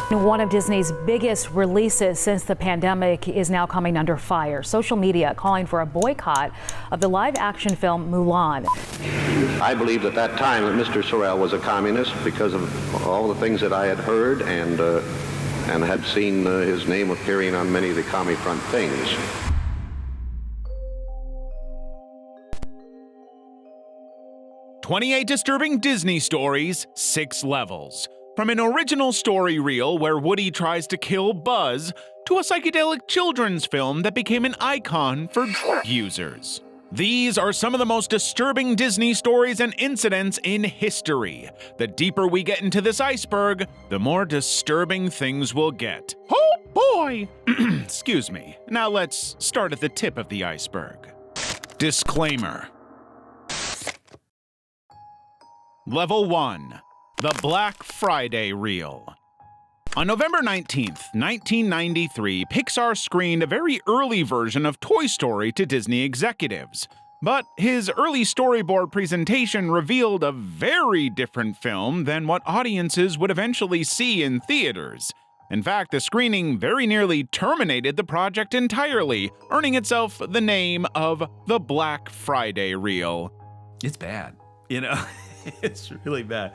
One of Disney's biggest releases since the pandemic is now coming under fire. Social media calling for a boycott of the live-action film Mulan. I believed at that time that Mr. Sorrell was a communist because of all the things that I had heard and had seen his name appearing on many of the commie front things. "28 disturbing Disney stories, 6 levels." From an original story reel where Woody tries to kill Buzz, to a psychedelic children's film that became an icon for drug users. These are some of the most disturbing Disney stories and incidents in history. The deeper we get into this iceberg, the more disturbing things will get. Oh boy! Excuse me. Now let's start at the tip of the iceberg. Disclaimer. Level 1. The Black Friday Reel. On November 19th, 1993, Pixar screened a very early version of Toy Story to Disney executives. But his early storyboard presentation revealed a very different film than what audiences would eventually see in theaters. In fact, the screening very nearly terminated the project entirely, earning itself the name of the Black Friday Reel. It's bad, you know? It's really bad.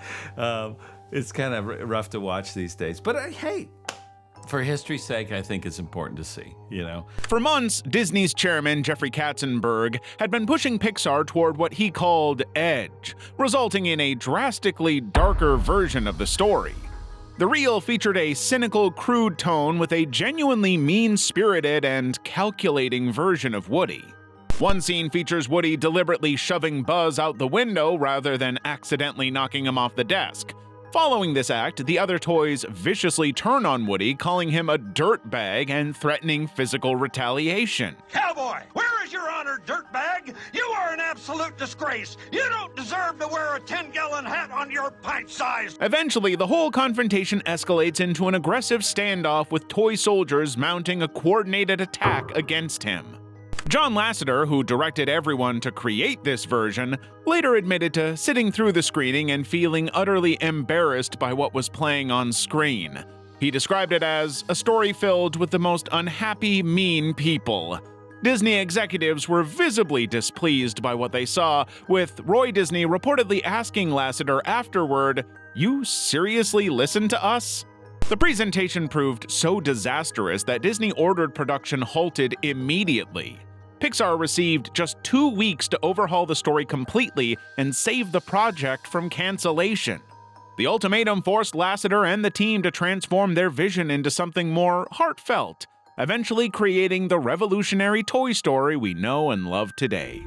It's kind of rough to watch these days. But hey, for history's sake, I think it's important to see, you know? For months, Disney's chairman, Jeffrey Katzenberg, had been pushing Pixar toward what he called edge, resulting in a drastically darker version of the story. The reel featured a cynical, crude tone with a genuinely mean-spirited and calculating version of Woody. One scene features Woody deliberately shoving Buzz out the window rather than accidentally knocking him off the desk. Following this act, the other toys viciously turn on Woody, calling him a dirtbag and threatening physical retaliation. Cowboy, where is your honor, dirtbag? You are an absolute disgrace. You don't deserve to wear a 10-gallon hat on your pint size. Eventually, the whole confrontation escalates into an aggressive standoff with toy soldiers mounting a coordinated attack against him. John Lasseter, who directed everyone to create this version, later admitted to sitting through the screening and feeling utterly embarrassed by what was playing on screen. He described it as a story filled with the most unhappy, mean people. Disney executives were visibly displeased by what they saw, with Roy Disney reportedly asking Lasseter afterward, "You seriously listened to us?" The presentation proved so disastrous that Disney ordered production halted immediately. Pixar received just 2 weeks to overhaul the story completely and save the project from cancellation. The ultimatum forced Lasseter and the team to transform their vision into something more heartfelt, eventually creating the revolutionary Toy Story we know and love today.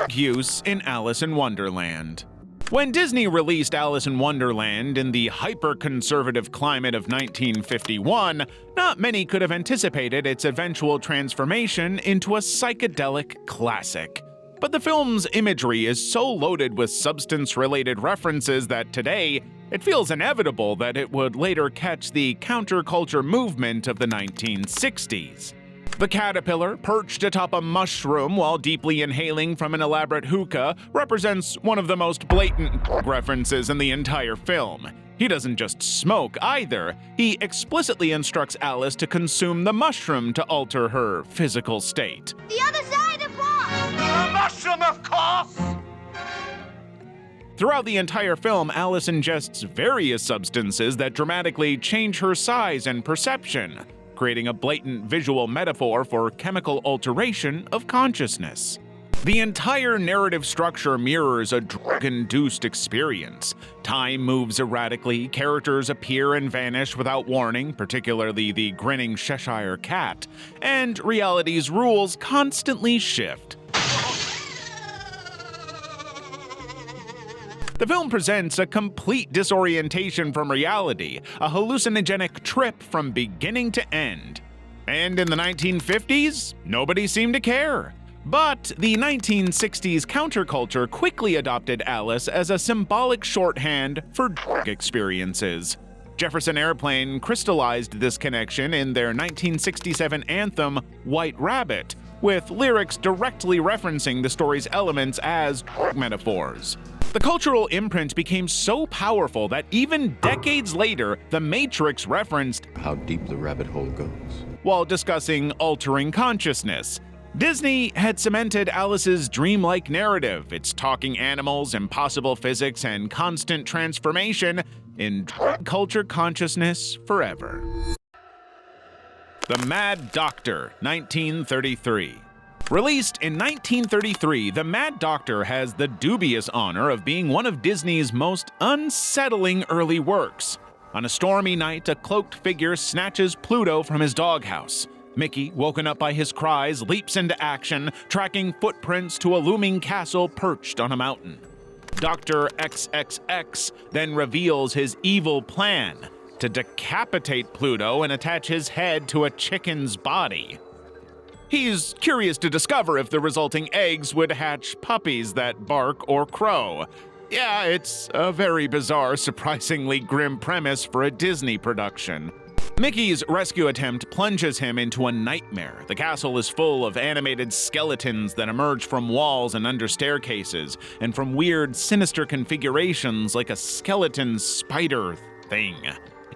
Use in Alice in Wonderland. When Disney released Alice in Wonderland in the hyper-conservative climate of 1951, not many could have anticipated its eventual transformation into a psychedelic classic. But the film's imagery is so loaded with substance-related references that today, it feels inevitable that it would later catch the counterculture movement of the 1960s. The caterpillar, perched atop a mushroom while deeply inhaling from an elaborate hookah, represents one of the most blatant references in the entire film. He doesn't just smoke either, he explicitly instructs Alice to consume the mushroom to alter her physical state. The other side of block! A mushroom, of course! Throughout the entire film, Alice ingests various substances that dramatically change her size and perception, creating a blatant visual metaphor for chemical alteration of consciousness. The entire narrative structure mirrors a drug-induced experience. Time moves erratically, characters appear and vanish without warning, particularly the grinning Cheshire Cat, and reality's rules constantly shift. The film presents a complete disorientation from reality, a hallucinogenic trip from beginning to end. And in the 1950s, nobody seemed to care. But the 1960s counterculture quickly adopted Alice as a symbolic shorthand for drug experiences. Jefferson Airplane crystallized this connection in their 1967 anthem, White Rabbit, with lyrics directly referencing the story's elements as metaphors. The cultural imprint became so powerful that even decades later, The Matrix referenced how deep the rabbit hole goes while discussing altering consciousness. Disney had cemented Alice's dreamlike narrative, its talking animals, impossible physics, and constant transformation in culture consciousness forever. The Mad Doctor, 1933. Released in 1933, The Mad Doctor has the dubious honor of being one of Disney's most unsettling early works. On a stormy night, a cloaked figure snatches Pluto from his doghouse. Mickey, woken up by his cries, leaps into action, tracking footprints to a looming castle perched on a mountain. Dr. XXX then reveals his evil plan to decapitate Pluto and attach his head to a chicken's body. He's curious to discover if the resulting eggs would hatch puppies that bark or crow. Yeah, it's a very bizarre, surprisingly grim premise for a Disney production. Mickey's rescue attempt plunges him into a nightmare. The castle is full of animated skeletons that emerge from walls and under staircases, and from weird, sinister configurations like a skeleton spider thing.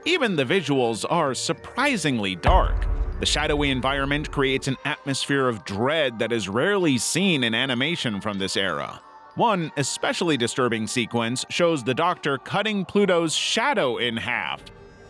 Even the visuals are surprisingly dark. The shadowy environment creates an atmosphere of dread that is rarely seen in animation from this era. One especially disturbing sequence shows the Doctor cutting Pluto's shadow in half.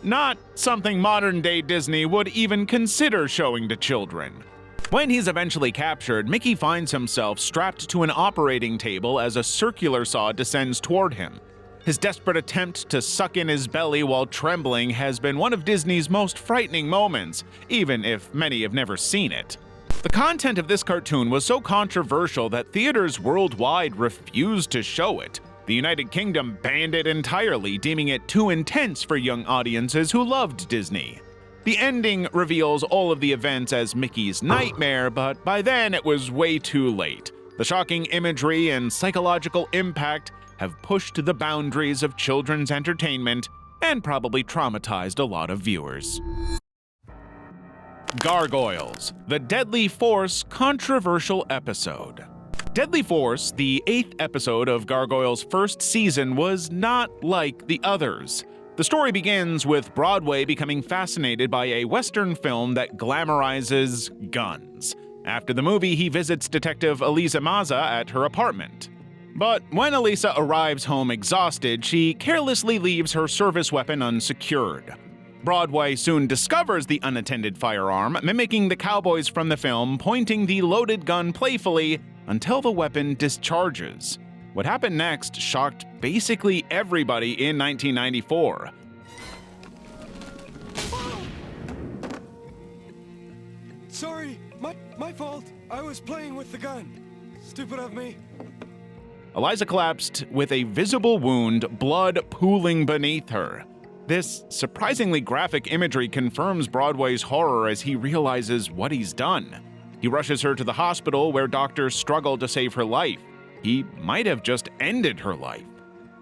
Not something modern-day Disney would even consider showing to children. When he's eventually captured, Mickey finds himself strapped to an operating table as a circular saw descends toward him. His desperate attempt to suck in his belly while trembling has been one of Disney's most frightening moments, even if many have never seen it. The content of this cartoon was so controversial that theaters worldwide refused to show it. The United Kingdom banned it entirely, deeming it too intense for young audiences who loved Disney. The ending reveals all of the events as Mickey's nightmare, but by then it was way too late. The shocking imagery and psychological impact have pushed the boundaries of children's entertainment and probably traumatized a lot of viewers. Gargoyles, the Deadly Force controversial episode. Deadly Force, the 8th episode of Gargoyles' first season, was not like the others. The story begins with Broadway becoming fascinated by a Western film that glamorizes guns. After the movie, he visits Detective Elisa Maza at her apartment. But when Elisa arrives home exhausted, she carelessly leaves her service weapon unsecured. Broadway soon discovers the unattended firearm, mimicking the cowboys from the film, pointing the loaded gun playfully until the weapon discharges. What happened next shocked basically everybody in 1994. Sorry, my fault. I was playing with the gun. Stupid of me. Eliza collapsed with a visible wound, blood pooling beneath her. This surprisingly graphic imagery confirms Broadway's horror as he realizes what he's done. He rushes her to the hospital where doctors struggle to save her life. He might have just ended her life.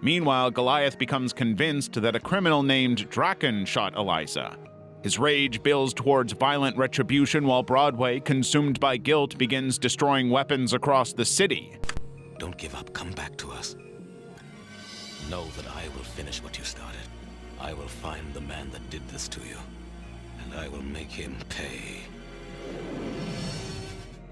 Meanwhile, Goliath becomes convinced that a criminal named Draken shot Eliza. His rage builds towards violent retribution while Broadway, consumed by guilt, begins destroying weapons across the city. Don't give up. Come back to us. Know that I will finish what you started. I will find the man that did this to you, and I will make him pay.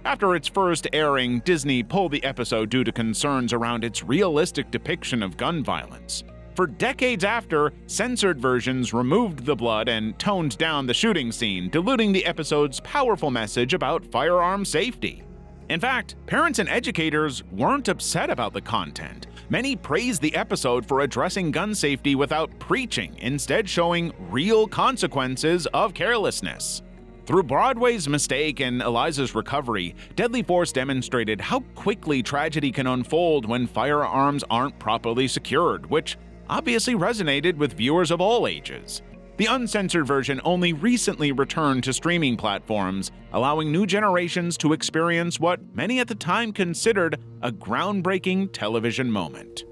After its first airing, Disney pulled the episode due to concerns around its realistic depiction of gun violence. For decades after, censored versions removed the blood and toned down the shooting scene, diluting the episode's powerful message about firearm safety. In fact, parents and educators weren't upset about the content. Many praised the episode for addressing gun safety without preaching, instead showing real consequences of carelessness. Through Broadway's mistake and Eliza's recovery, Deadly Force demonstrated how quickly tragedy can unfold when firearms aren't properly secured, which obviously resonated with viewers of all ages. The uncensored version only recently returned to streaming platforms, allowing new generations to experience what many at the time considered a groundbreaking television moment.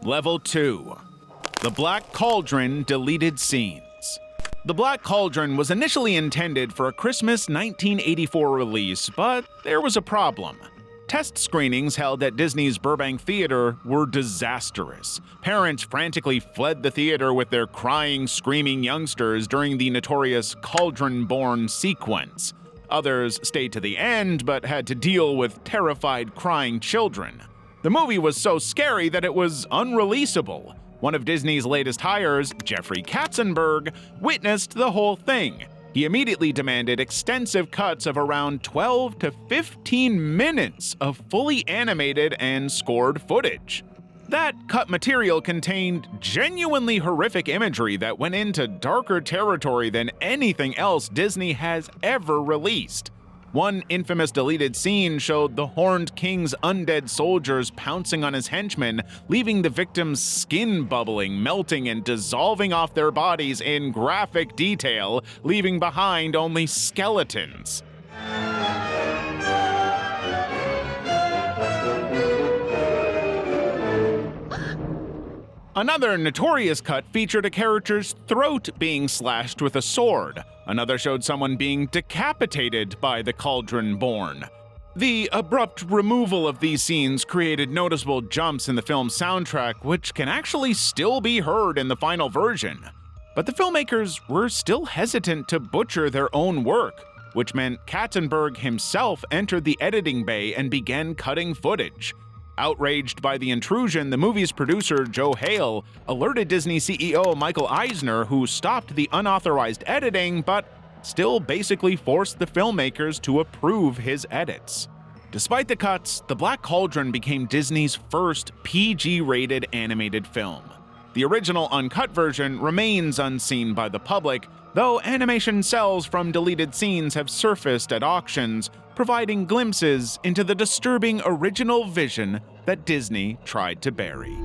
Level 2. The Black Cauldron Deleted Scenes. The Black Cauldron was initially intended for a Christmas 1984 release, but there was a problem. Test screenings held at Disney's Burbank Theater were disastrous. Parents frantically fled the theater with their crying, screaming youngsters during the notorious Cauldron-born sequence. Others stayed to the end, but had to deal with terrified, crying children. The movie was so scary that it was unreleasable. One of Disney's latest hires, Jeffrey Katzenberg, witnessed the whole thing. He immediately demanded extensive cuts of around 12 to 15 minutes of fully animated and scored footage. That cut material contained genuinely horrific imagery that went into darker territory than anything else Disney has ever released. One infamous deleted scene showed the Horned King's undead soldiers pouncing on his henchmen, leaving the victims' skin bubbling, melting, and dissolving off their bodies in graphic detail, leaving behind only skeletons. Another notorious cut featured a character's throat being slashed with a sword. Another showed someone being decapitated by the Cauldron-born. The abrupt removal of these scenes created noticeable jumps in the film's soundtrack, which can actually still be heard in the final version. But the filmmakers were still hesitant to butcher their own work, which meant Katzenberg himself entered the editing bay and began cutting footage. Outraged by the intrusion, the movie's producer, Joe Hale, alerted Disney CEO Michael Eisner, who stopped the unauthorized editing but still basically forced the filmmakers to approve his edits. Despite the cuts, The Black Cauldron became Disney's first PG-rated animated film. The original uncut version remains unseen by the public, though animation cells from deleted scenes have surfaced at auctions, providing glimpses into the disturbing original vision that Disney tried to bury.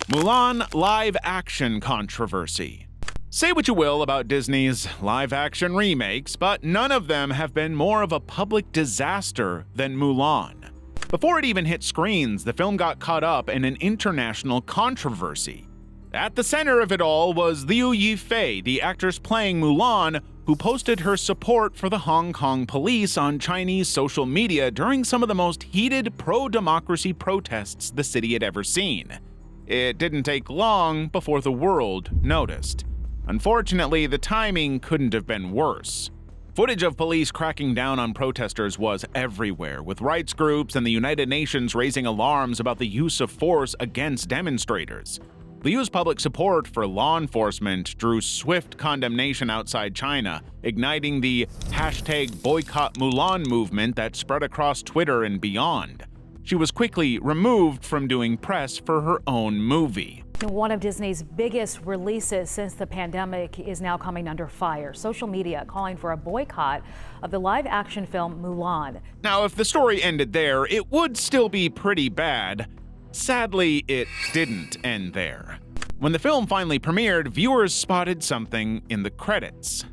Mulan live-action controversy. Say what you will about Disney's live-action remakes, but none of them have been more of a public disaster than Mulan. Before it even hit screens, the film got caught up in an international controversy. At the center of it all was Liu Yifei, the actress playing Mulan, who posted her support for the Hong Kong police on Chinese social media during some of the most heated pro-democracy protests the city had ever seen. It didn't take long before the world noticed. Unfortunately, the timing couldn't have been worse. Footage of police cracking down on protesters was everywhere, with rights groups and the United Nations raising alarms about the use of force against demonstrators. Liu's public support for law enforcement drew swift condemnation outside China, igniting the #BoycottMulan movement that spread across Twitter and beyond. She was quickly removed from doing press for her own movie. One of Disney's biggest releases since the pandemic is now coming under fire. Social media calling for a boycott of the live-action film Mulan. Now, if the story ended there, it would still be pretty bad. Sadly, it didn't end there. When the film finally premiered, viewers spotted something in the credits.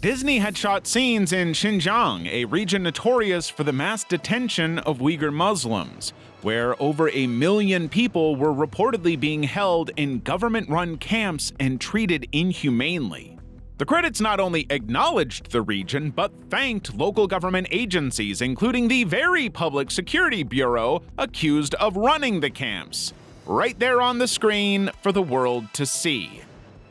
Disney had shot scenes in Xinjiang, a region notorious for the mass detention of Uyghur Muslims, where over 1 million people were reportedly being held in government-run camps and treated inhumanely. The credits not only acknowledged the region, but thanked local government agencies, including the very Public Security Bureau accused of running the camps, right there on the screen for the world to see.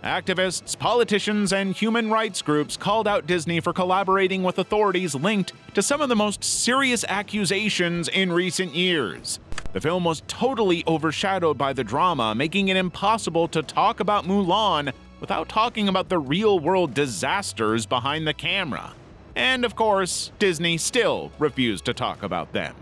Activists, politicians, and human rights groups called out Disney for collaborating with authorities linked to some of the most serious accusations in recent years. The film was totally overshadowed by the drama, making it impossible to talk about Mulan without talking about the real-world disasters behind the camera. And of course, Disney still refused to talk about them.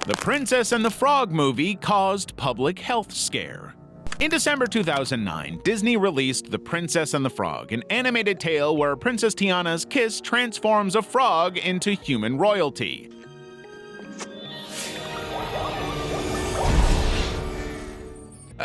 The Princess and the Frog movie caused public health scare. In December 2009, Disney released The Princess and the Frog, an animated tale where Princess Tiana's kiss transforms a frog into human royalty.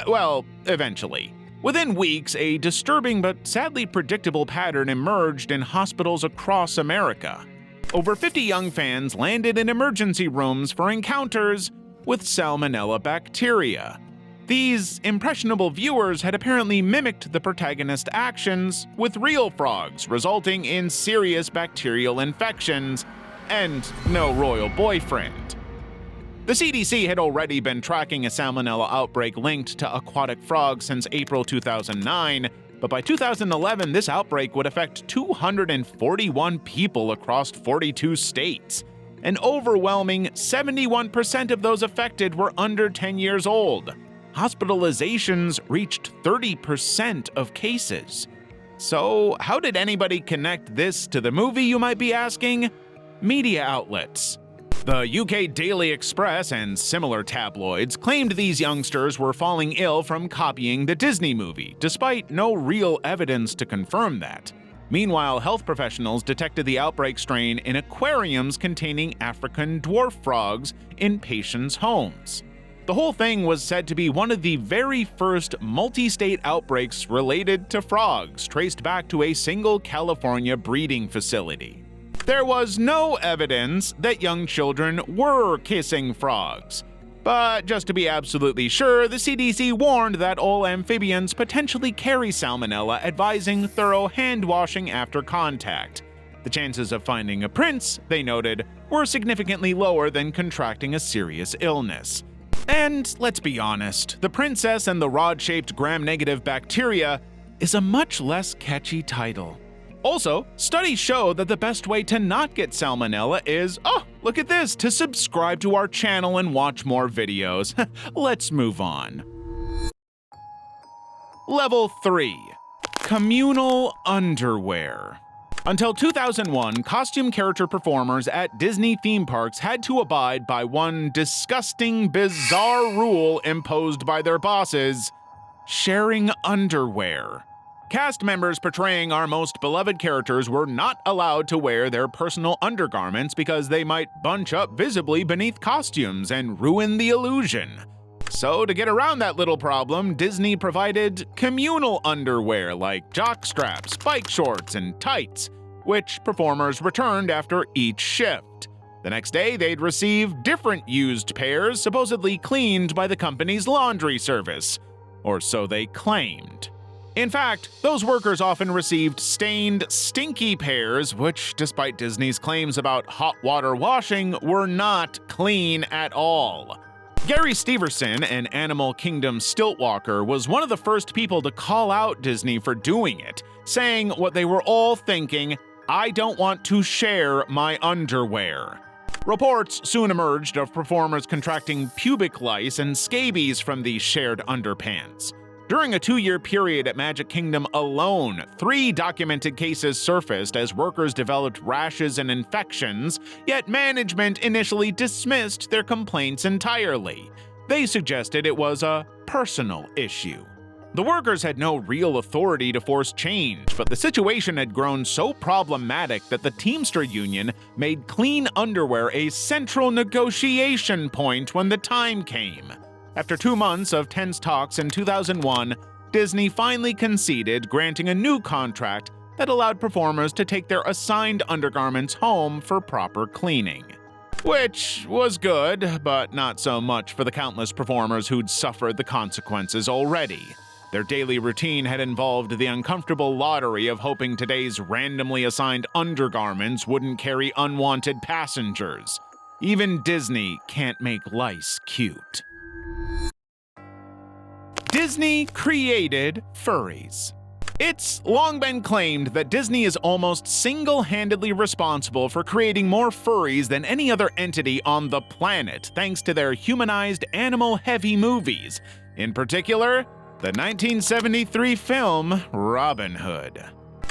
Well, eventually. Within weeks, a disturbing but sadly predictable pattern emerged in hospitals across America. Over 50 young fans landed in emergency rooms for encounters with salmonella bacteria. These impressionable viewers had apparently mimicked the protagonist's actions with real frogs, resulting in serious bacterial infections and no royal boyfriend. The CDC had already been tracking a salmonella outbreak linked to aquatic frogs since April 2009, but by 2011, this outbreak would affect 241 people across 42 states. An overwhelming 71% of those affected were under 10 years old. Hospitalizations reached 30% of cases. So, how did anybody connect this to the movie, you might be asking? Media outlets. The UK Daily Express and similar tabloids claimed these youngsters were falling ill from copying the Disney movie, despite no real evidence to confirm that. Meanwhile, health professionals detected the outbreak strain in aquariums containing African dwarf frogs in patients' homes. The whole thing was said to be one of the very first multi-state outbreaks related to frogs, traced back to a single California breeding facility. There was no evidence that young children were kissing frogs. But just to be absolutely sure, the CDC warned that all amphibians potentially carry salmonella, advising thorough hand washing after contact. The chances of finding a prince, they noted, were significantly lower than contracting a serious illness. And let's be honest, the princess and the rod-shaped gram-negative bacteria is a much less catchy title. Also, studies show that the best way to not get salmonella is, oh, look at this, to subscribe to our channel and watch more videos. Let's move on. Level 3. Communal underwear. Until 2001, costume character performers at Disney theme parks had to abide by one disgusting, bizarre rule imposed by their bosses: sharing underwear. Cast members portraying our most beloved characters were not allowed to wear their personal undergarments because they might bunch up visibly beneath costumes and ruin the illusion. So, to get around that little problem, Disney provided communal underwear like jock straps, bike shorts, and tights, which performers returned after each shift. The next day, they'd receive different used pairs, supposedly cleaned by the company's laundry service. Or so they claimed. In fact, those workers often received stained, stinky pairs, which, despite Disney's claims about hot water washing, were not clean at all. Gary Steverson, an Animal Kingdom stiltwalker, was one of the first people to call out Disney for doing it, saying what they were all thinking: "I don't want to share my underwear." Reports soon emerged of performers contracting pubic lice and scabies from these shared underpants. During a 2-year period at Magic Kingdom alone, 3 documented cases surfaced as workers developed rashes and infections, yet management initially dismissed their complaints entirely. They suggested it was a personal issue. The workers had no real authority to force change, but the situation had grown so problematic that the Teamster Union made clean underwear a central negotiation point when the time came. After 2 months of tense talks in 2001, Disney finally conceded, granting a new contract that allowed performers to take their assigned undergarments home for proper cleaning. Which was good, but not so much for the countless performers who'd suffered the consequences already. Their daily routine had involved the uncomfortable lottery of hoping today's randomly assigned undergarments wouldn't carry unwanted passengers. Even Disney can't make lice cute. Disney created furries. It's long been claimed that Disney is almost single-handedly responsible for creating more furries than any other entity on the planet, thanks to their humanized, animal-heavy movies, in particular, the 1973 film Robin Hood.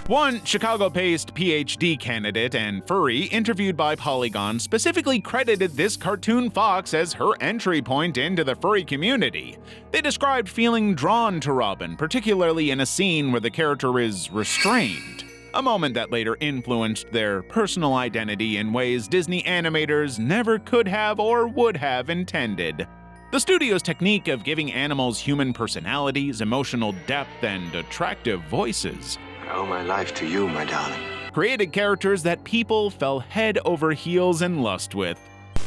One Chicago-based PhD candidate and furry interviewed by Polygon specifically credited this cartoon fox as her entry point into the furry community. They described feeling drawn to Robin, particularly in a scene where the character is restrained, a moment that later influenced their personal identity in ways Disney animators never could have or would have intended. The studio's technique of giving animals human personalities, emotional depth, and attractive voices I owe my life to you, my darling. created characters that people fell head over heels in lust with.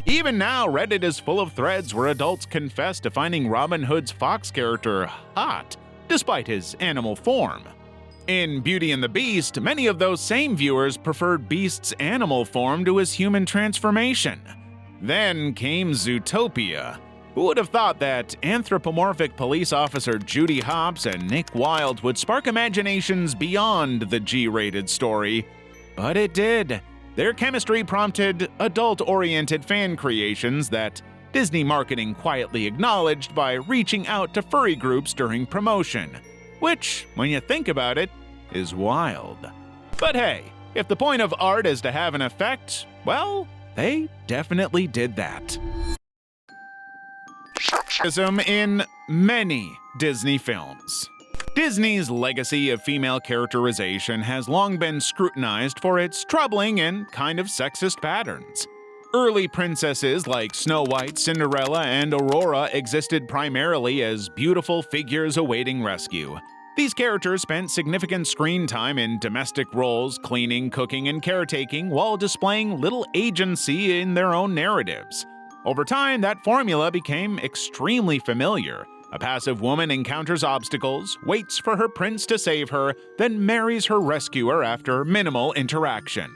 Even now, Reddit is full of threads where adults confess to finding Robin Hood's fox character hot, despite his animal form. In Beauty and the Beast, many of those same viewers preferred Beast's animal form to his human transformation. Then came Zootopia. Who would have thought that anthropomorphic police officer Judy Hopps and Nick Wilde would spark imaginations beyond the G-rated story? But it did. Their chemistry prompted adult-oriented fan creations that Disney marketing quietly acknowledged by reaching out to furry groups during promotion. Which, when you think about it, is wild. But hey, if the point of art is to have an effect, well, they definitely did that. In many Disney films. Disney's legacy of female characterization has long been scrutinized for its troubling and kind of sexist patterns. Early princesses like Snow White, Cinderella, and Aurora existed primarily as beautiful figures awaiting rescue. These characters spent significant screen time in domestic roles, cleaning, cooking, and caretaking, while displaying little agency in their own narratives. Over time, that formula became extremely familiar. A passive woman encounters obstacles, waits for her prince to save her, then marries her rescuer after minimal interaction.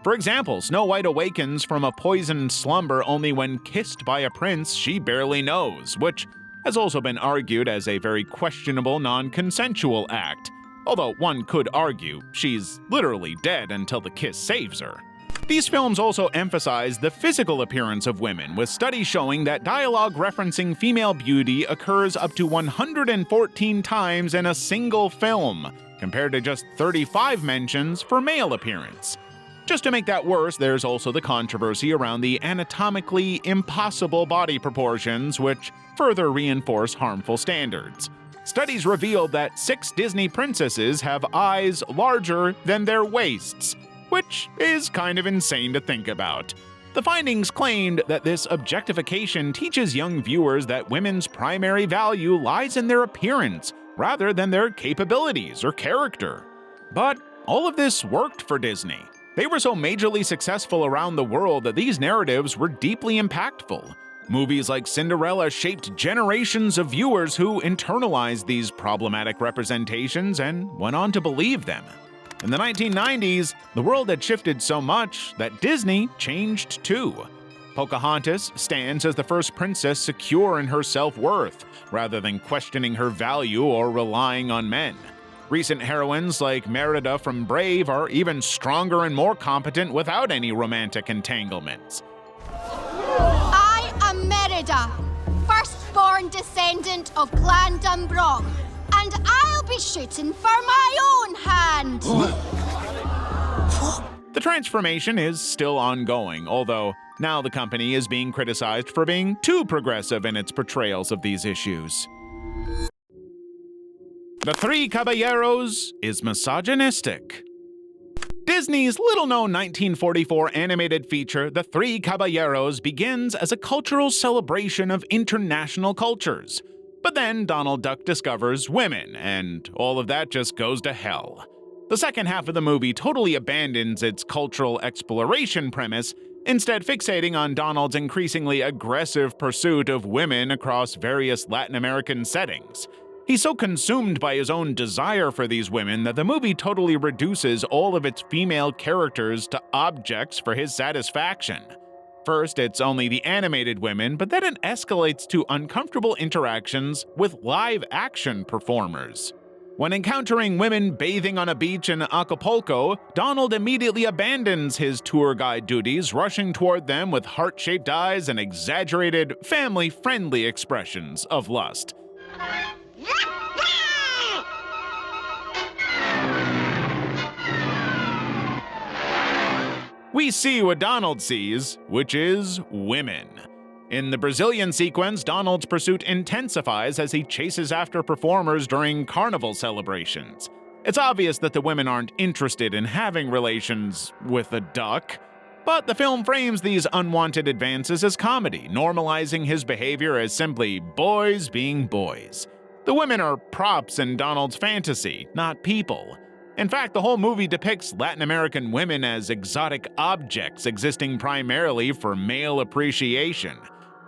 For example, Snow White awakens from a poisoned slumber only when kissed by a prince she barely knows, which has also been argued as a very questionable non-consensual act, although one could argue she's literally dead until the kiss saves her. These films also emphasize the physical appearance of women, with studies showing that dialogue referencing female beauty occurs up to 114 times in a single film, compared to just 35 mentions for male appearance. Just to make that worse, there's also the controversy around the anatomically impossible body proportions, which further reinforce harmful standards. Studies revealed that 6 Disney princesses have eyes larger than their waists, which is kind of insane to think about. The findings claimed that this objectification teaches young viewers that women's primary value lies in their appearance rather than their capabilities or character. But all of this worked for Disney. They were so majorly successful around the world that these narratives were deeply impactful. Movies like Cinderella shaped generations of viewers who internalized these problematic representations and went on to believe them. In the 1990s, the world had shifted so much that Disney changed too. Pocahontas stands as the first princess secure in her self-worth, rather than questioning her value or relying on men. Recent heroines like Merida from Brave are even stronger and more competent without any romantic entanglements. I am Merida, firstborn descendant of Clan Dunbroch, and I'll be shooting for my own hand. The transformation is still ongoing, although now the company is being criticized for being too progressive in its portrayals of these issues. The Three Caballeros is misogynistic. Disney's little-known 1944 animated feature, The Three Caballeros, begins as a cultural celebration of international cultures. But then Donald Duck discovers women, and all of that just goes to hell. The second half of the movie totally abandons its cultural exploration premise, instead fixating on Donald's increasingly aggressive pursuit of women across various Latin American settings. He's so consumed by his own desire for these women that the movie totally reduces all of its female characters to objects for his satisfaction. First, it's only the animated women, but then it escalates to uncomfortable interactions with live-action performers. When encountering women bathing on a beach in Acapulco, Donald immediately abandons his tour guide duties, rushing toward them with heart-shaped eyes and exaggerated, family-friendly expressions of lust. We see what Donald sees, which is women. In the Brazilian sequence, Donald's pursuit intensifies as he chases after performers during carnival celebrations. It's obvious that the women aren't interested in having relations with a duck, but the film frames these unwanted advances as comedy, normalizing his behavior as simply boys being boys. The women are props in Donald's fantasy, not people. In fact, the whole movie depicts Latin American women as exotic objects existing primarily for male appreciation.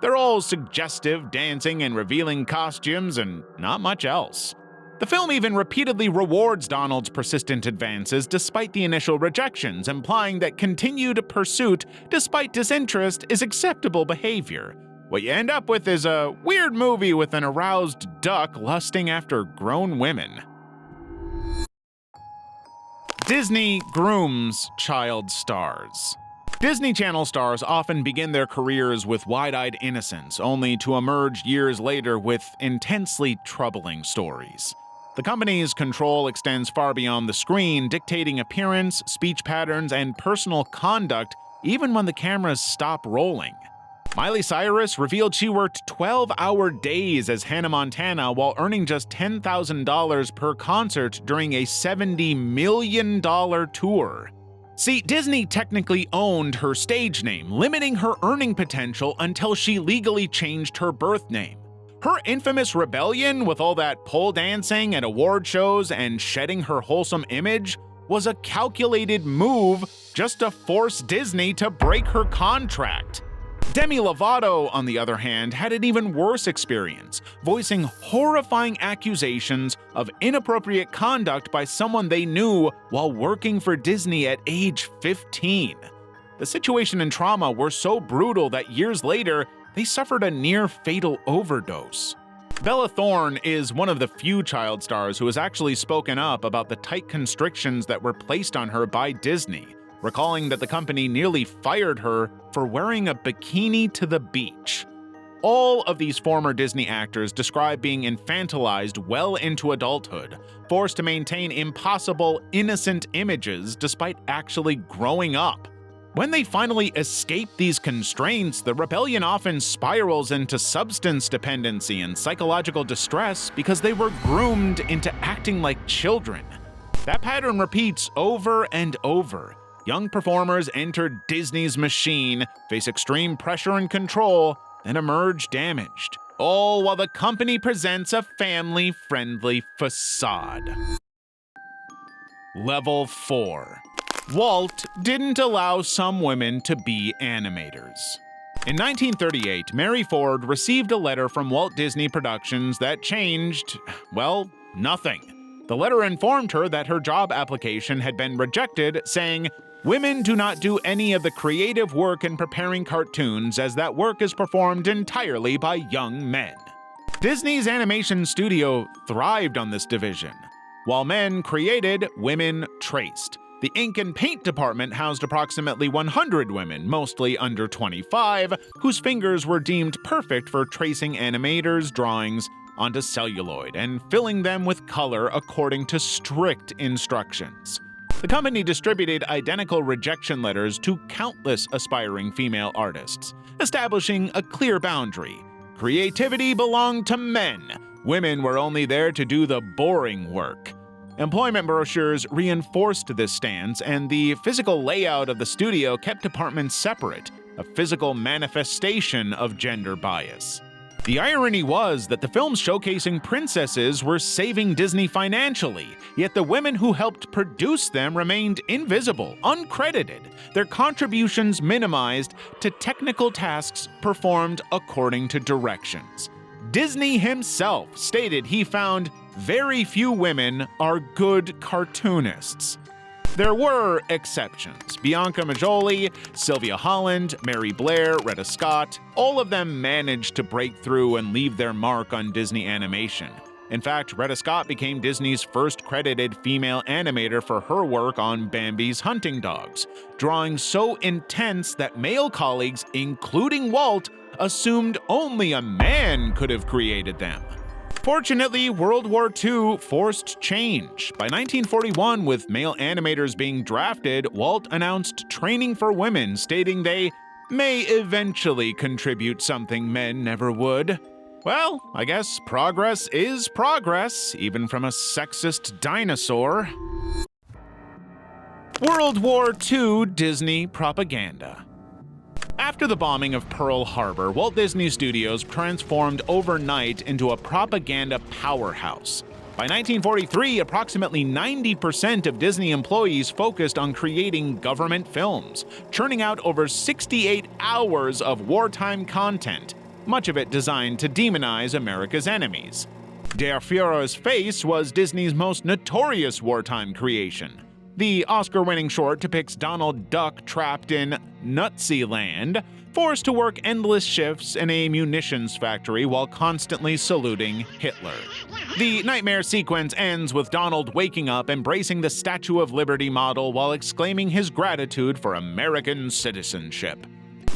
They're all suggestive, dancing and revealing costumes, and not much else. The film even repeatedly rewards Donald's persistent advances despite the initial rejections, implying that continued pursuit despite disinterest is acceptable behavior. What you end up with is a weird movie with an aroused duck lusting after grown women. Disney grooms child stars. Disney Channel stars often begin their careers with wide-eyed innocence, only to emerge years later with intensely troubling stories. The company's control extends far beyond the screen, dictating appearance, speech patterns, and personal conduct even when the cameras stop rolling. Miley Cyrus revealed she worked 12-hour days as Hannah Montana while earning just $10,000 per concert during a $70 million tour. See, Disney technically owned her stage name, limiting her earning potential until she legally changed her birth name. Her infamous rebellion with all that pole dancing at award shows and shedding her wholesome image was a calculated move just to force Disney to break her contract. Demi Lovato, on the other hand, had an even worse experience, voicing horrifying accusations of inappropriate conduct by someone they knew while working for Disney at age 15. The situation and trauma were so brutal that years later, they suffered a near-fatal overdose. Bella Thorne is one of the few child stars who has actually spoken up about the tight constrictions that were placed on her by Disney, recalling that the company nearly fired her for wearing a bikini to the beach. All of these former Disney actors describe being infantilized well into adulthood, forced to maintain impossible, innocent images despite actually growing up. When they finally escape these constraints, the rebellion often spirals into substance dependency and psychological distress because they were groomed into acting like children. That pattern repeats over and over. Young performers enter Disney's machine, face extreme pressure and control, then emerge damaged, all while the company presents a family-friendly facade. Level 4. Walt didn't allow some women to be animators. In 1938, Mary Ford received a letter from Walt Disney Productions that changed, well, nothing. The letter informed her that her job application had been rejected, saying, "Women do not do any of the creative work in preparing cartoons, as that work is performed entirely by young men." Disney's animation studio thrived on this division. While men created, women traced. The ink and paint department housed approximately 100 women, mostly under 25, whose fingers were deemed perfect for tracing animators' drawings onto celluloid and filling them with color according to strict instructions. The company distributed identical rejection letters to countless aspiring female artists, establishing a clear boundary. Creativity belonged to men. Women were only there to do the boring work. Employment brochures reinforced this stance, and the physical layout of the studio kept departments separate, a physical manifestation of gender bias. The irony was that the films showcasing princesses were saving Disney financially, yet the women who helped produce them remained invisible, uncredited, their contributions minimized to technical tasks performed according to directions. Disney himself stated he found very few women are good cartoonists. There were exceptions. Bianca Majoli, Sylvia Holland, Mary Blair, Retta Scott, all of them managed to break through and leave their mark on Disney animation. In fact, Retta Scott became Disney's first credited female animator for her work on Bambi's Hunting Dogs, drawing so intense that male colleagues, including Walt, assumed only a man could have created them. Fortunately, World War II forced change. By 1941, with male animators being drafted, Walt announced training for women, stating they may eventually contribute something men never would. Well, I guess progress is progress, even from a sexist dinosaur. World War II Disney propaganda. After the bombing of Pearl Harbor, Walt Disney Studios transformed overnight into a propaganda powerhouse. By 1943, approximately 90% of Disney employees focused on creating government films, churning out over 68 hours of wartime content, much of it designed to demonize America's enemies. Der Führer's Face was Disney's most notorious wartime creation. The Oscar-winning short depicts Donald Duck trapped in Nazi-land, forced to work endless shifts in a munitions factory while constantly saluting Hitler. The nightmare sequence ends with Donald waking up, embracing the Statue of Liberty model while exclaiming his gratitude for American citizenship.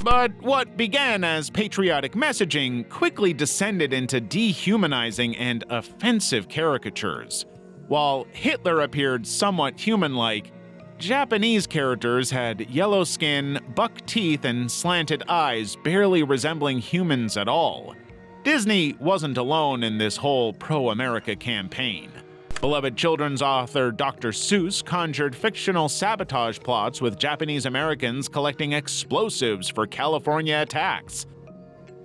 But what began as patriotic messaging quickly descended into dehumanizing and offensive caricatures. While Hitler appeared somewhat human-like, Japanese characters had yellow skin, buck teeth, and slanted eyes barely resembling humans at all. Disney wasn't alone in this whole pro-America campaign. Beloved children's author Dr. Seuss conjured fictional sabotage plots with Japanese Americans collecting explosives for California attacks.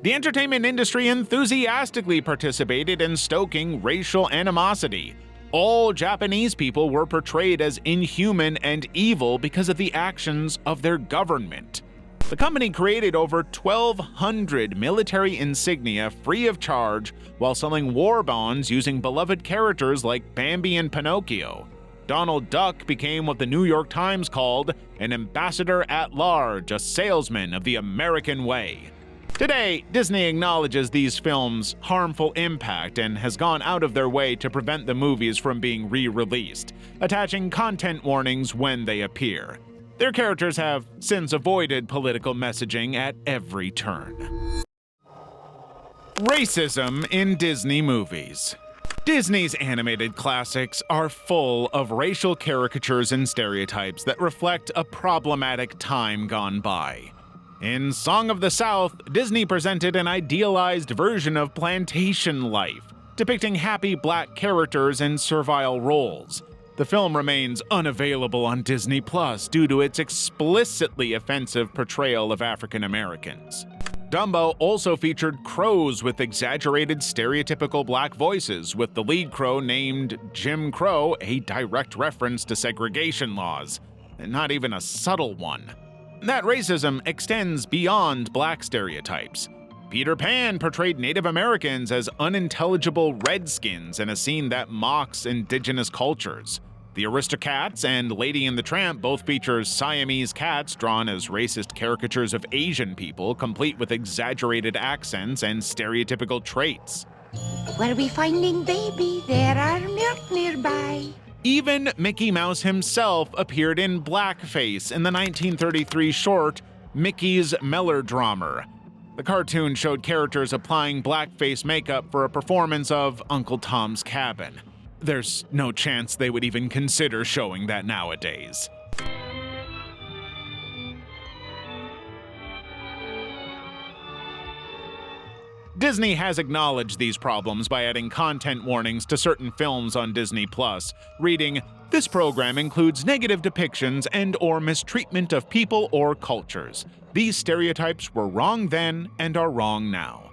The entertainment industry enthusiastically participated in stoking racial animosity. All Japanese people were portrayed as inhuman and evil because of the actions of their government. The company created over 1,200 military insignia free of charge while selling war bonds using beloved characters like Bambi and Pinocchio. Donald Duck became what the New York Times called an ambassador at large, a salesman of the American way. Today, Disney acknowledges these films' harmful impact and has gone out of their way to prevent the movies from being re-released, attaching content warnings when they appear. Their characters have since avoided political messaging at every turn. Racism in Disney movies. Disney's animated classics are full of racial caricatures and stereotypes that reflect a problematic time gone by. In Song of the South, Disney presented an idealized version of plantation life, depicting happy black characters in servile roles. The film remains unavailable on Disney Plus due to its explicitly offensive portrayal of African Americans. Dumbo also featured crows with exaggerated stereotypical black voices, with the lead crow named Jim Crow, a direct reference to segregation laws, and not even a subtle one. That racism extends beyond black stereotypes. Peter Pan portrayed Native Americans as unintelligible redskins in a scene that mocks indigenous cultures. The Aristocats and Lady and the Tramp both feature Siamese cats drawn as racist caricatures of Asian people, complete with exaggerated accents and stereotypical traits. Where we finding baby, there are milk nearby. Even Mickey Mouse himself appeared in blackface in the 1933 short Mickey's Melodramer. The cartoon showed characters applying blackface makeup for a performance of Uncle Tom's Cabin. There's no chance they would even consider showing that nowadays. Disney has acknowledged these problems by adding content warnings to certain films on Disney Plus, reading, "This program includes negative depictions and/or mistreatment of people or cultures. These stereotypes were wrong then and are wrong now."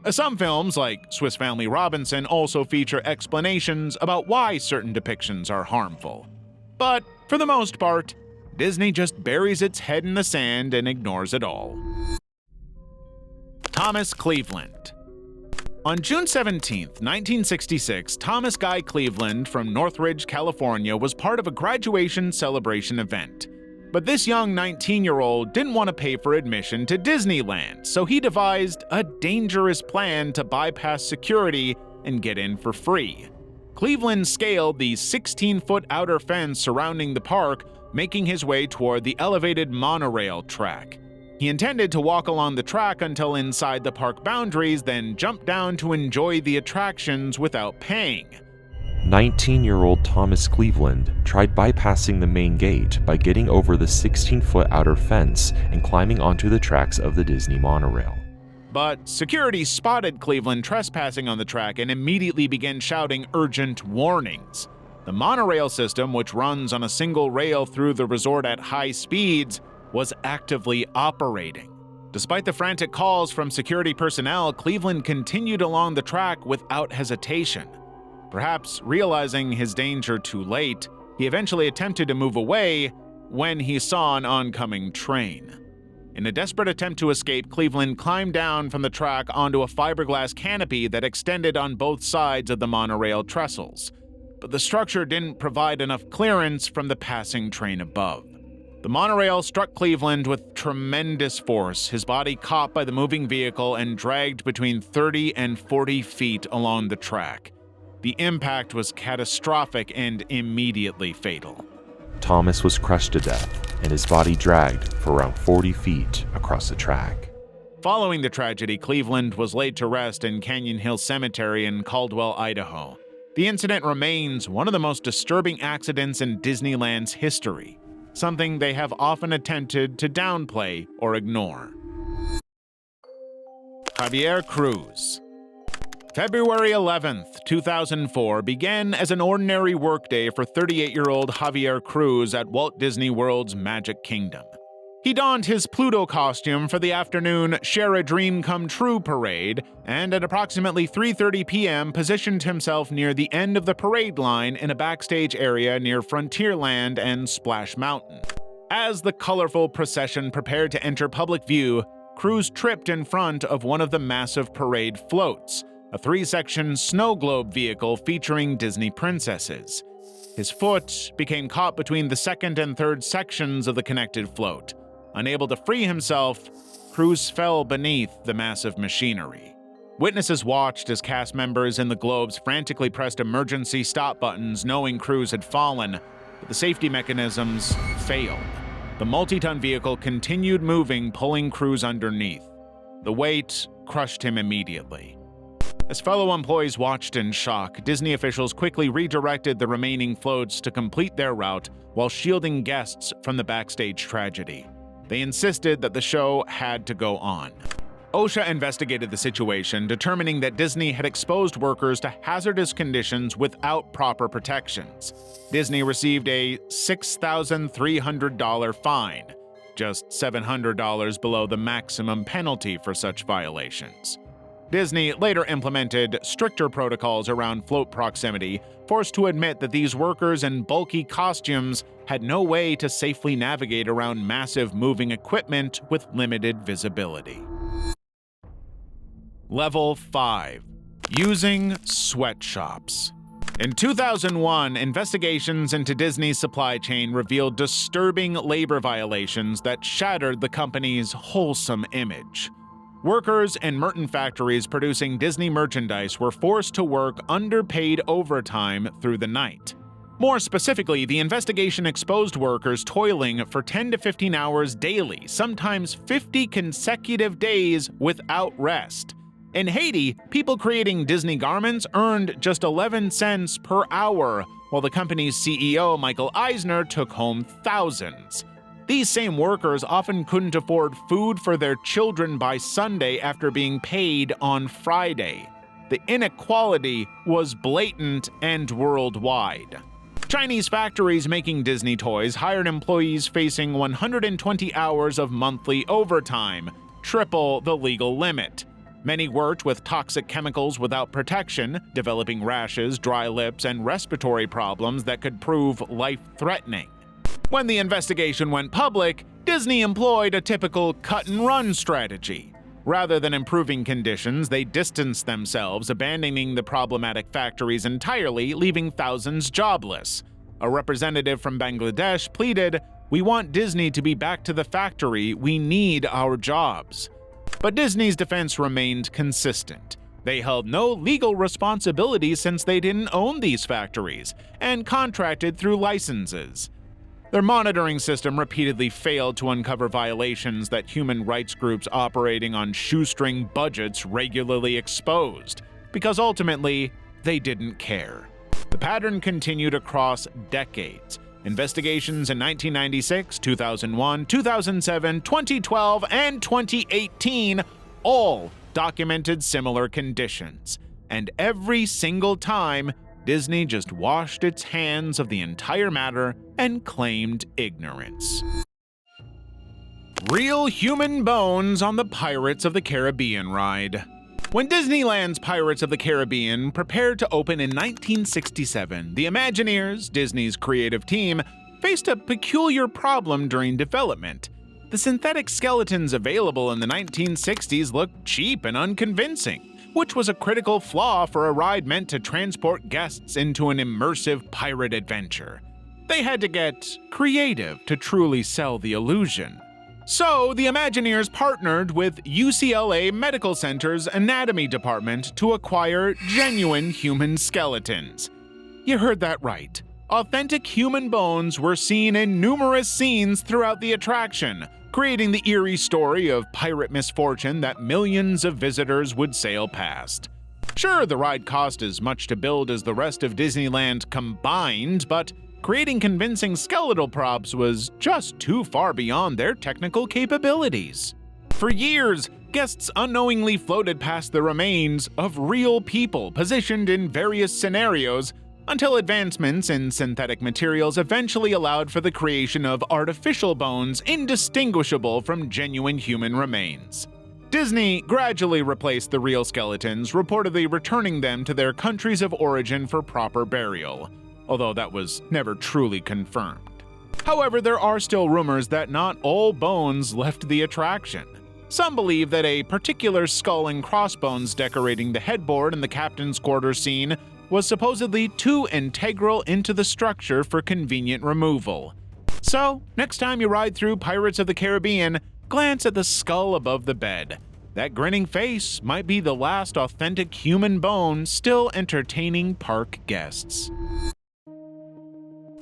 Some films, like Swiss Family Robinson, also feature explanations about why certain depictions are harmful. But for the most part, Disney just buries its head in the sand and ignores it all. Thomas Cleveland. On June 17, 1966, Thomas Guy Cleveland from Northridge, California, was part of a graduation celebration event. But this young 19-year-old didn't want to pay for admission to Disneyland, so he devised a dangerous plan to bypass security and get in for free. Cleveland scaled the 16-foot outer fence surrounding the park, making his way toward the elevated monorail track. He intended to walk along the track until inside the park boundaries, then jump down to enjoy the attractions without paying. 19-year-old Thomas Cleveland tried bypassing the main gate by getting over the 16-foot outer fence and climbing onto the tracks of the Disney monorail. But security spotted Cleveland trespassing on the track and immediately began shouting urgent warnings. The monorail system, which runs on a single rail through the resort at high speeds, was actively operating. Despite the frantic calls from security personnel, Cleveland continued along the track without hesitation. Perhaps realizing his danger too late, he eventually attempted to move away when he saw an oncoming train. In a desperate attempt to escape, Cleveland climbed down from the track onto a fiberglass canopy that extended on both sides of the monorail trestles, but the structure didn't provide enough clearance from the passing train above. The monorail struck Cleveland with tremendous force, his body caught by the moving vehicle and dragged between 30 and 40 feet along the track. The impact was catastrophic and immediately fatal. Thomas was crushed to death, and his body dragged for around 40 feet across the track. Following the tragedy, Cleveland was laid to rest in Canyon Hill Cemetery in Caldwell, Idaho. The incident remains one of the most disturbing accidents in Disneyland's history, something they have often attempted to downplay or ignore. Javier Cruz. February 11th, 2004 began as an ordinary workday for 38-year-old Javier Cruz at Walt Disney World's Magic Kingdom. He donned his Pluto costume for the afternoon Share a Dream Come True parade, and at approximately 3:30 p.m. positioned himself near the end of the parade line in a backstage area near Frontierland and Splash Mountain. As the colorful procession prepared to enter public view, Cruz tripped in front of one of the massive parade floats, a 3-section snow globe vehicle featuring Disney princesses. His foot became caught between the second and third sections of the connected float. Unable to free himself, Cruz fell beneath the massive machinery. Witnesses watched as cast members in the globes frantically pressed emergency stop buttons knowing Cruz had fallen, but the safety mechanisms failed. The multi-ton vehicle continued moving, pulling Cruz underneath. The weight crushed him immediately. As fellow employees watched in shock, Disney officials quickly redirected the remaining floats to complete their route while shielding guests from the backstage tragedy. They insisted that the show had to go on. OSHA investigated the situation, determining that Disney had exposed workers to hazardous conditions without proper protections. Disney received a $6,300 fine, just $700 below the maximum penalty for such violations. Disney later implemented stricter protocols around float proximity, forced to admit that these workers in bulky costumes had no way to safely navigate around massive moving equipment with limited visibility. Level 5. Using sweatshops. In 2001, investigations into Disney's supply chain revealed disturbing labor violations that shattered the company's wholesome image. Workers in Merton factories producing Disney merchandise were forced to work underpaid overtime through the night. More specifically, the investigation exposed workers toiling for 10 to 15 hours daily, sometimes 50 consecutive days without rest. In Haiti, people creating Disney garments earned just 11 cents per hour, while the company's CEO, Michael Eisner, took home thousands. These same workers often couldn't afford food for their children by Sunday after being paid on Friday. The inequality was blatant and worldwide. Chinese factories making Disney toys hired employees facing 120 hours of monthly overtime, triple the legal limit. Many worked with toxic chemicals without protection, developing rashes, dry lips, and respiratory problems that could prove life-threatening. When the investigation went public, Disney employed a typical cut-and-run strategy. Rather than improving conditions, they distanced themselves, abandoning the problematic factories entirely, leaving thousands jobless. A representative from Bangladesh pleaded, "We want Disney to be back to the factory. We need our jobs." But Disney's defense remained consistent. They held no legal responsibility since they didn't own these factories, and contracted through licenses. Their monitoring system repeatedly failed to uncover violations that human rights groups operating on shoestring budgets regularly exposed, because ultimately, they didn't care. The pattern continued across decades. Investigations in 1996, 2001, 2007, 2012, and 2018 all documented similar conditions. And every single time, Disney just washed its hands of the entire matter and claimed ignorance. Real human bones on the Pirates of the Caribbean ride. When Disneyland's Pirates of the Caribbean prepared to open in 1967, the Imagineers, Disney's creative team, faced a peculiar problem during development. The synthetic skeletons available in the 1960s looked cheap and unconvincing, which was a critical flaw for a ride meant to transport guests into an immersive pirate adventure. They had to get creative to truly sell the illusion. So, the Imagineers partnered with UCLA Medical Center's anatomy department to acquire genuine human skeletons. You heard that right. Authentic human bones were seen in numerous scenes throughout the attraction, creating the eerie story of pirate misfortune that millions of visitors would sail past. Sure, the ride cost as much to build as the rest of Disneyland combined, but creating convincing skeletal props was just too far beyond their technical capabilities. For years, guests unknowingly floated past the remains of real people positioned in various scenarios until advancements in synthetic materials eventually allowed for the creation of artificial bones indistinguishable from genuine human remains. Disney gradually replaced the real skeletons, reportedly returning them to their countries of origin for proper burial, although that was never truly confirmed. However, there are still rumors that not all bones left the attraction. Some believe that a particular skull and crossbones decorating the headboard in the captain's quarters scene was supposedly too integral into the structure for convenient removal. So, next time you ride through Pirates of the Caribbean, glance at the skull above the bed. That grinning face might be the last authentic human bone still entertaining park guests.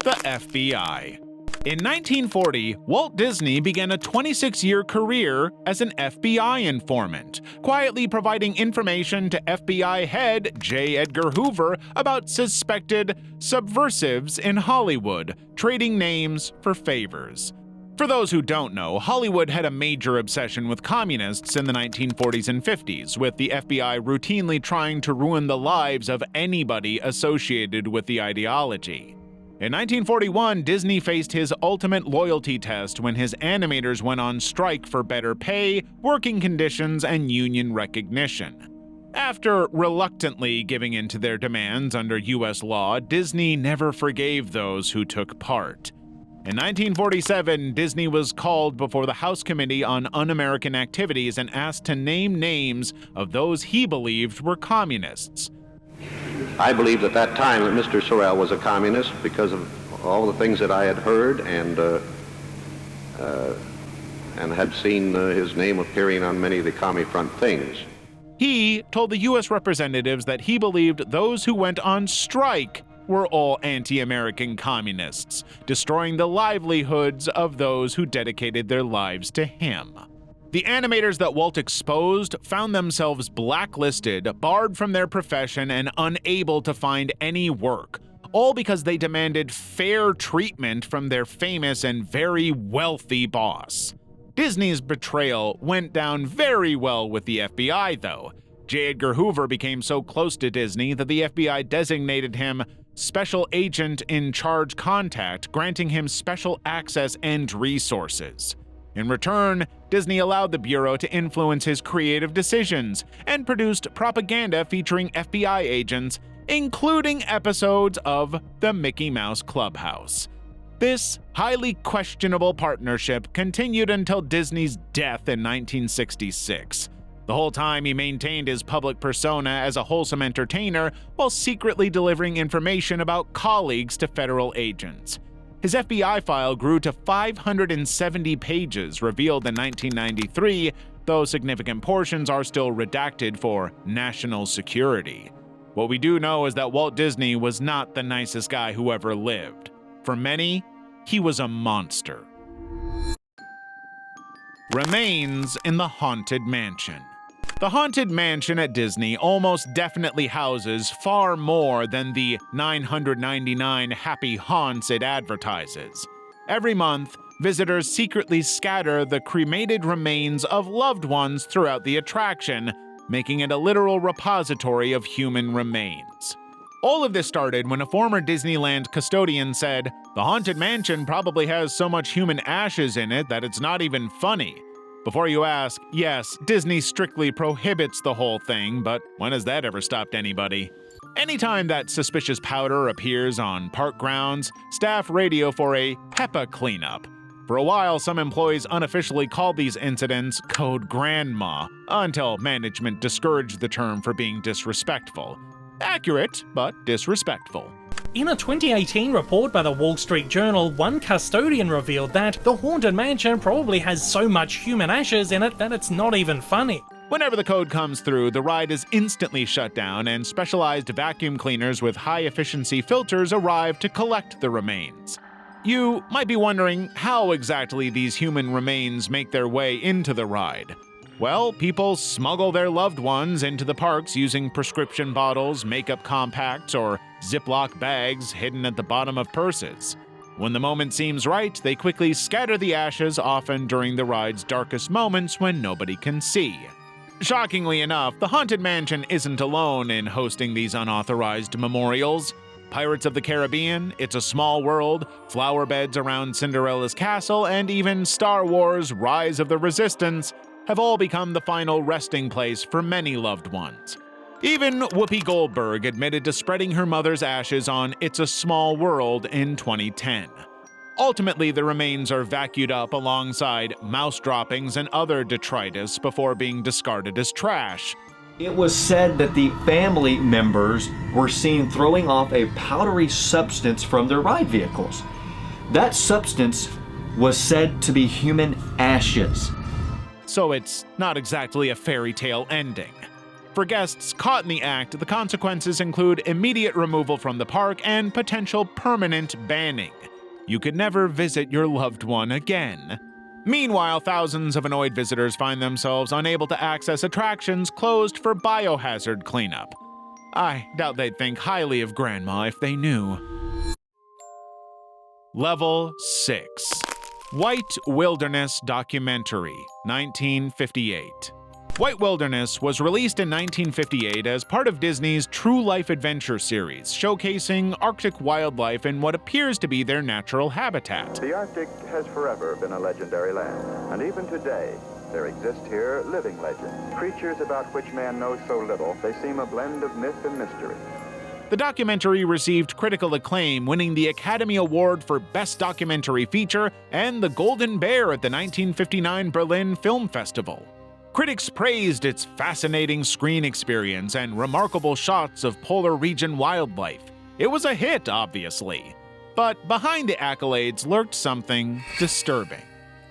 The FBI. In 1940, Walt Disney began a 26-year career as an FBI informant, quietly providing information to FBI head J. Edgar Hoover about suspected subversives in Hollywood, trading names for favors. For those who don't know, Hollywood had a major obsession with communists in the 1940s and 50s, with the FBI routinely trying to ruin the lives of anybody associated with the ideology. In 1941, Disney faced his ultimate loyalty test when his animators went on strike for better pay, working conditions, and union recognition. After reluctantly giving in to their demands under U.S. law, Disney never forgave those who took part. In 1947, Disney was called before the House Committee on Un-American Activities and asked to name names of those he believed were communists. I believed at that time that Mr. Sorrell was a communist because of all the things that I had heard and had seen his name appearing on many of the commie front things. He told the U.S. representatives that he believed those who went on strike were all anti-American communists, destroying the livelihoods of those who dedicated their lives to him. The animators that Walt exposed found themselves blacklisted, barred from their profession, and unable to find any work, all because they demanded fair treatment from their famous and very wealthy boss. Disney's betrayal went down very well with the FBI, though. J. Edgar Hoover became so close to Disney that the FBI designated him Special Agent in Charge Contact, granting him special access and resources. In return, Disney allowed the Bureau to influence his creative decisions and produced propaganda featuring FBI agents, including episodes of the Mickey Mouse Clubhouse. This highly questionable partnership continued until Disney's death in 1966. The whole time he maintained his public persona as a wholesome entertainer while secretly delivering information about colleagues to federal agents. His FBI file grew to 570 pages, revealed in 1993, though significant portions are still redacted for national security. What we do know is that Walt Disney was not the nicest guy who ever lived. For many, he was a monster. Remains in the Haunted Mansion. The Haunted Mansion at Disney almost definitely houses far more than the 999 happy haunts it advertises. Every month, visitors secretly scatter the cremated remains of loved ones throughout the attraction, making it a literal repository of human remains. All of this started when a former Disneyland custodian said, "The Haunted Mansion probably has so much human ashes in it that it's not even funny." Before you ask, yes, Disney strictly prohibits the whole thing, but when has that ever stopped anybody? Anytime that suspicious powder appears on park grounds, staff radio for a HEPA cleanup. For a while, some employees unofficially called these incidents Code Grandma, until management discouraged the term for being disrespectful. Accurate, but disrespectful. In a 2018 report by the Wall Street Journal, one custodian revealed that the Haunted Mansion probably has so much human ashes in it that it's not even funny. Whenever the code comes through, the ride is instantly shut down and specialized vacuum cleaners with high-efficiency filters arrive to collect the remains. You might be wondering how exactly these human remains make their way into the ride. Well, people smuggle their loved ones into the parks using prescription bottles, makeup compacts, or Ziploc bags hidden at the bottom of purses. When the moment seems right, they quickly scatter the ashes, often during the ride's darkest moments when nobody can see. Shockingly enough, the Haunted Mansion isn't alone in hosting these unauthorized memorials. Pirates of the Caribbean, It's a Small World, flower beds around Cinderella's castle, and even Star Wars: Rise of the Resistance have all become the final resting place for many loved ones. Even Whoopi Goldberg admitted to spreading her mother's ashes on It's a Small World in 2010. Ultimately, the remains are vacuumed up alongside mouse droppings and other detritus before being discarded as trash. It was said that the family members were seen throwing off a powdery substance from their ride vehicles. That substance was said to be human ashes. So it's not exactly a fairy tale ending. For guests caught in the act, the consequences include immediate removal from the park and potential permanent banning. You could never visit your loved one again. Meanwhile, thousands of annoyed visitors find themselves unable to access attractions closed for biohazard cleanup. I doubt they'd think highly of Grandma if they knew. Level 6. White Wilderness Documentary, 1958. White Wilderness was released in 1958 as part of Disney's True Life Adventure series, showcasing Arctic wildlife in what appears to be their natural habitat. The Arctic has forever been a legendary land, and even today, there exist here living legends, creatures about which man knows so little, they seem a blend of myth and mystery. The documentary received critical acclaim, winning the Academy Award for Best Documentary Feature and the Golden Bear at the 1959 Berlin Film Festival. Critics praised its fascinating screen experience and remarkable shots of polar region wildlife. It was a hit, obviously. But behind the accolades lurked something disturbing.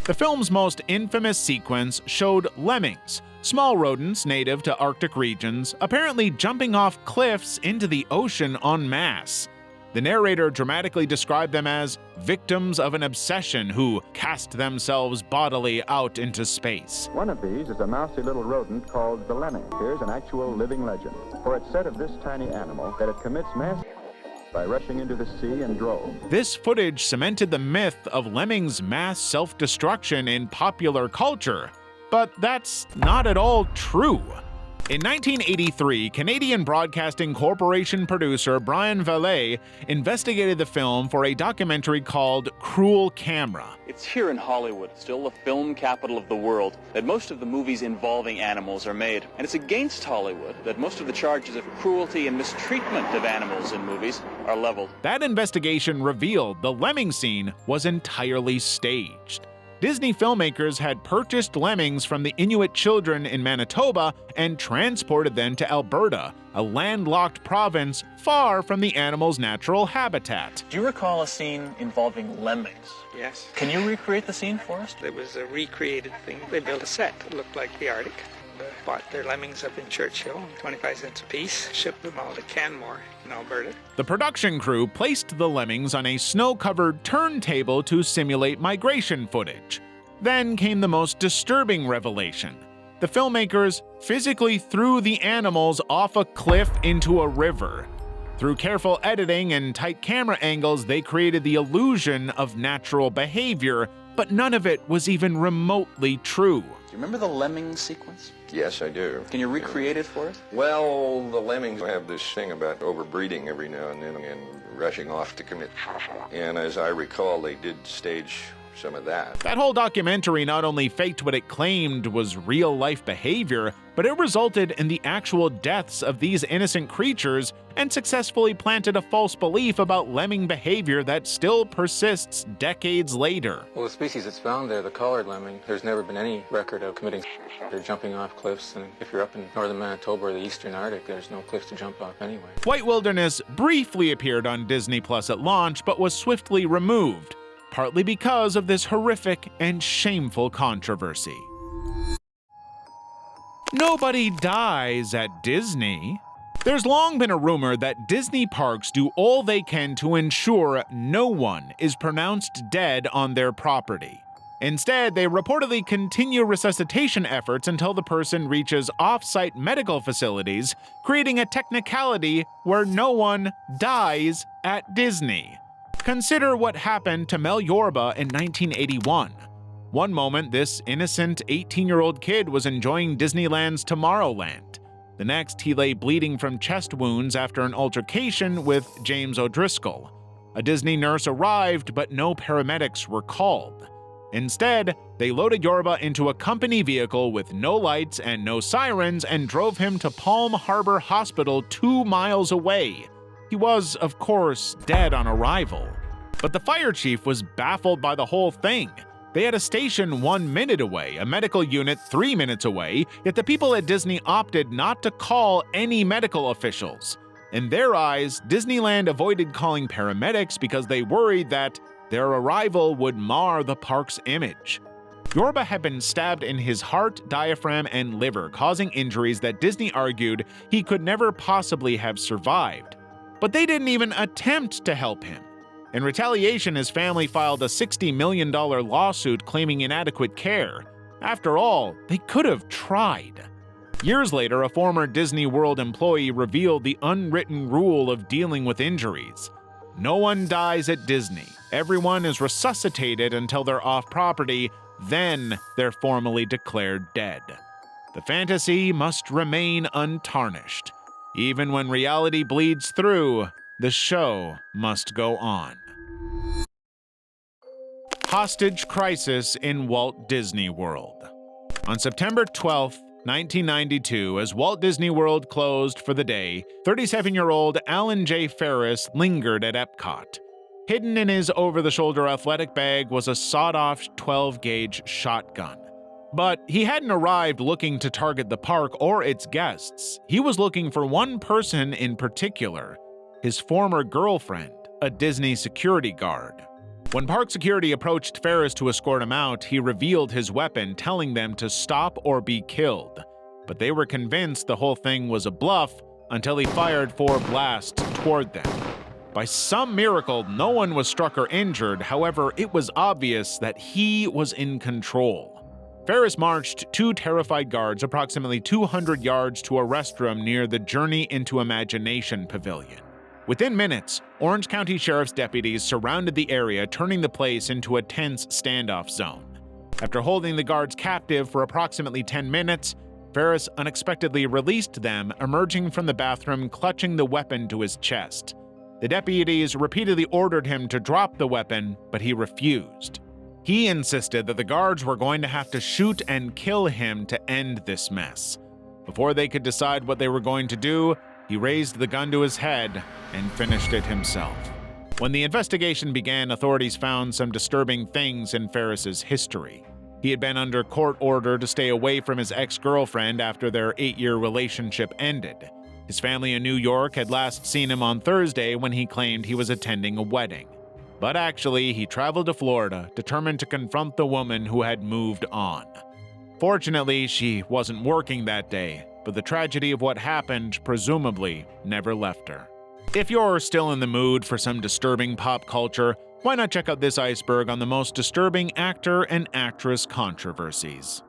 The film's most infamous sequence showed lemmings, small rodents native to Arctic regions, apparently jumping off cliffs into the ocean en masse. The narrator dramatically described them as victims of an obsession who cast themselves bodily out into space. One of these is a mousy little rodent called the lemming. Here's an actual living legend. For it's said of this tiny animal that it commits mass by rushing into the sea in droves. This footage cemented the myth of lemmings' mass self-destruction in popular culture. But that's not at all true. In 1983, Canadian Broadcasting Corporation producer Brian Vallee investigated the film for a documentary called Cruel Camera. It's here in Hollywood, still the film capital of the world, that most of the movies involving animals are made. And it's against Hollywood that most of the charges of cruelty and mistreatment of animals in movies are leveled. That investigation revealed the lemming scene was entirely staged. Disney filmmakers had purchased lemmings from the Inuit children in Manitoba and transported them to Alberta, a landlocked province far from the animal's natural habitat. Do you recall a scene involving lemmings? Yes. Can you recreate the scene for us? It was a recreated thing. They built a set that looked like the Arctic. Bought their lemmings up in Churchill, 25 cents a piece, shipped them all to Canmore in Alberta. The production crew placed the lemmings on a snow-covered turntable to simulate migration footage. Then came the most disturbing revelation. The filmmakers physically threw the animals off a cliff into a river. Through careful editing and tight camera angles, they created the illusion of natural behavior, but none of it was even remotely true. Do you remember the lemming sequence? Yes, I do. Can you recreate it for us? Well, the lemmings have this thing about overbreeding every now and then and rushing off to commit. And as I recall, they did stage some of that. That whole documentary not only faked what it claimed was real-life behavior, but it resulted in the actual deaths of these innocent creatures and successfully planted a false belief about lemming behavior that still persists decades later. Well, the species that's found there, the collared lemming, there's never been any record of committing. They're jumping off cliffs, and if you're up in northern Manitoba or the eastern Arctic, there's no cliffs to jump off anyway. White Wilderness briefly appeared on Disney Plus at launch, but was swiftly removed, partly because of this horrific and shameful controversy. Nobody dies at Disney. There's long been a rumor that Disney parks do all they can to ensure no one is pronounced dead on their property. Instead, they reportedly continue resuscitation efforts until the person reaches off-site medical facilities, creating a technicality where no one dies at Disney. Consider what happened to Mel Yorba in 1981. One moment, this innocent 18-year-old kid was enjoying Disneyland's Tomorrowland. The next, he lay bleeding from chest wounds after an altercation with James O'Driscoll. A Disney nurse arrived, but no paramedics were called. Instead, they loaded Yorba into a company vehicle with no lights and no sirens and drove him to Palm Harbor Hospital 2 miles away. He was, of course, dead on arrival. But the fire chief was baffled by the whole thing. They had a station 1 minute away, a medical unit 3 minutes away, yet the people at Disney opted not to call any medical officials. In their eyes, Disneyland avoided calling paramedics because they worried that their arrival would mar the park's image. Yorba had been stabbed in his heart, diaphragm, and liver, causing injuries that Disney argued he could never possibly have survived. But they didn't even attempt to help him. In retaliation, his family filed a $60 million lawsuit claiming inadequate care. After all, they could have tried. Years later, a former Disney World employee revealed the unwritten rule of dealing with injuries. No one dies at Disney. Everyone is resuscitated until they're off property, then they're formally declared dead. The fantasy must remain untarnished. Even when reality bleeds through, the show must go on. Hostage crisis in Walt Disney World. On September 12th, 1992, as Walt Disney World closed for the day, 37-year-old Alan J. Ferris lingered at Epcot. Hidden in his over-the-shoulder athletic bag was a sawed-off 12-gauge shotgun. But he hadn't arrived looking to target the park or its guests. He was looking for one person in particular, his former girlfriend, a Disney security guard. When park security approached Ferris to escort him out, he revealed his weapon, telling them to stop or be killed. But they were convinced the whole thing was a bluff until he fired 4 blasts toward them. By some miracle, no one was struck or injured. However, it was obvious that he was in control. Ferris marched 2 terrified guards approximately 200 yards to a restroom near the Journey into Imagination Pavilion. Within minutes, Orange County Sheriff's deputies surrounded the area, turning the place into a tense standoff zone. After holding the guards captive for approximately 10 minutes, Ferris unexpectedly released them, emerging from the bathroom clutching the weapon to his chest. The deputies repeatedly ordered him to drop the weapon, but he refused. He insisted that the guards were going to have to shoot and kill him to end this mess. Before they could decide what they were going to do, he raised the gun to his head and finished it himself. When the investigation began, authorities found some disturbing things in Ferris's history. He had been under court order to stay away from his ex-girlfriend after their 8-year relationship ended. His family in New York had last seen him on Thursday when he claimed he was attending a wedding. But actually, he traveled to Florida, determined to confront the woman who had moved on. Fortunately, she wasn't working that day, but the tragedy of what happened presumably never left her. If you're still in the mood for some disturbing pop culture, why not check out this iceberg on the most disturbing actor and actress controversies?